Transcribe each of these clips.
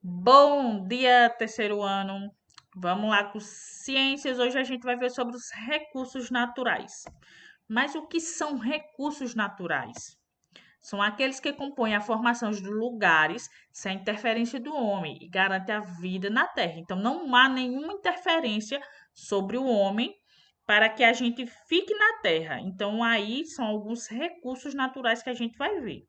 Bom dia, terceiro ano. Vamos lá com ciências. Hoje a gente vai ver sobre os recursos naturais. Mas o que são recursos naturais? São aqueles que compõem a formação de lugares sem interferência do homem e garante a vida na Terra. Então, não há nenhuma interferência sobre o homem para que a gente fique na Terra. Então, aí são alguns recursos naturais que a gente vai ver.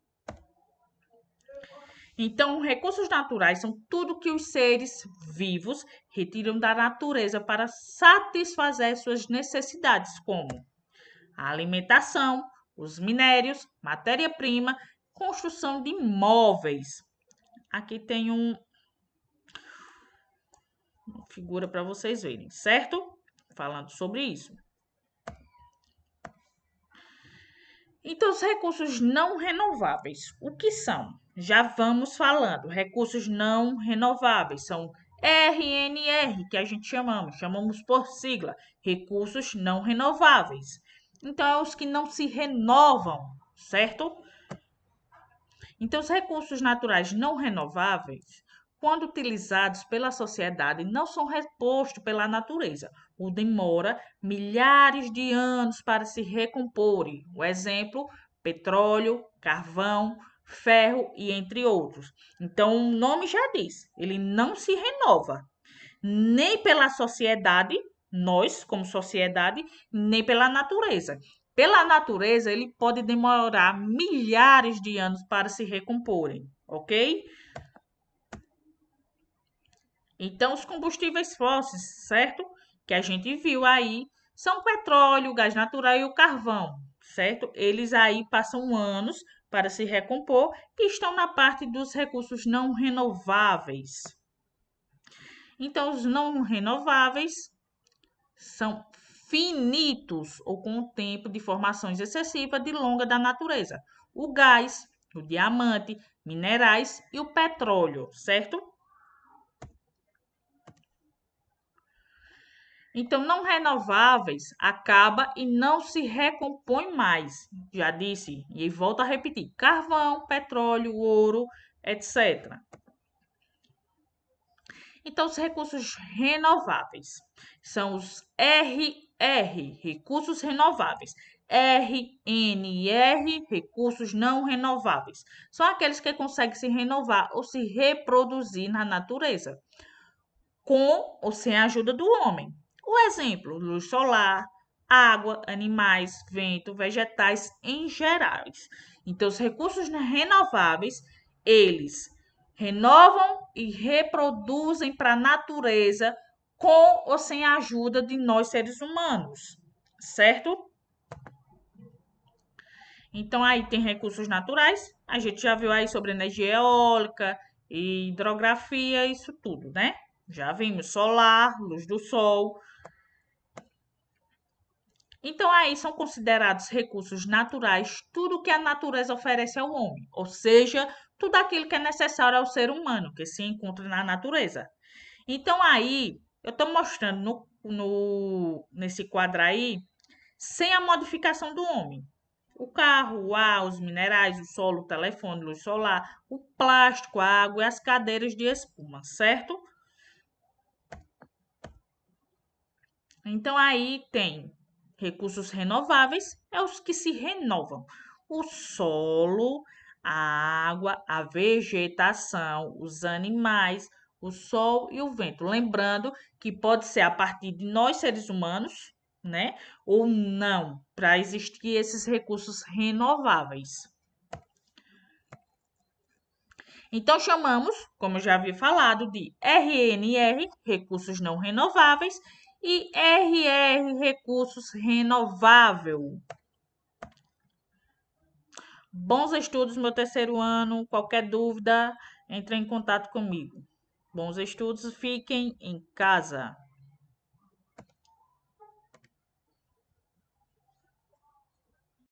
Então, recursos naturais são tudo que os seres vivos retiram da natureza para satisfazer suas necessidades, como a alimentação, os minérios, matéria-prima, construção de móveis. Aqui tem uma figura para vocês verem, certo? Falando sobre isso. Então, os recursos não renováveis, o que são? Já vamos falando. Recursos não renováveis são RNR, que a gente chamamos por sigla, recursos não renováveis. Então, é os que não se renovam, certo? Então, os recursos naturais não renováveis, quando utilizados pela sociedade, não são repostos pela natureza, ou demora milhares de anos para se recomporem. O exemplo, petróleo, carvão, ferro e entre outros. Então, o nome já diz, ele não se renova, nem pela sociedade, nós como sociedade, nem pela natureza. Pela natureza, ele pode demorar milhares de anos para se recomporem, ok? Então, os combustíveis fósseis, certo? Que a gente viu aí, são o petróleo, o gás natural e o carvão, certo? Eles aí passam anos para se recompor e estão na parte dos recursos não renováveis. Então, os não renováveis são finitos ou com o tempo de formações excessivas de longa da natureza. O gás, o diamante, minerais e o petróleo, certo? Então, não renováveis acaba e não se recompõe mais. Já disse e volto a repetir: carvão, petróleo, ouro, etc. Então, os recursos renováveis são os RR, recursos renováveis. RNR, recursos não renováveis. São aqueles que conseguem se renovar ou se reproduzir na natureza, com ou sem a ajuda do homem. O exemplo: luz solar, água, animais, vento, vegetais em geral. Então, os recursos renováveis, eles renovam e reproduzem para a natureza com ou sem a ajuda de nós seres humanos, certo? Então, aí tem recursos naturais, a gente já viu aí sobre energia eólica, hidrografia, isso tudo, né? Já vimos solar, luz do sol. Então, aí são considerados recursos naturais tudo que a natureza oferece ao homem, ou seja, tudo aquilo que é necessário ao ser humano, que se encontra na natureza. Então, aí, eu estou mostrando nesse quadro aí, sem a modificação do homem. O carro, o ar, os minerais, o solo, o telefone, luz solar, o plástico, a água e as cadeiras de espuma, certo? Então, aí tem recursos renováveis, é os que se renovam. O solo, a água, a vegetação, os animais, o sol e o vento. Lembrando que pode ser a partir de nós, seres humanos, né? Ou não, para existir esses recursos renováveis. Então, chamamos, como eu já havia falado, de RNR, recursos não renováveis, e RR, recursos renovável. Bons estudos, meu terceiro ano. Qualquer dúvida, entre em contato comigo. Bons estudos, fiquem em casa.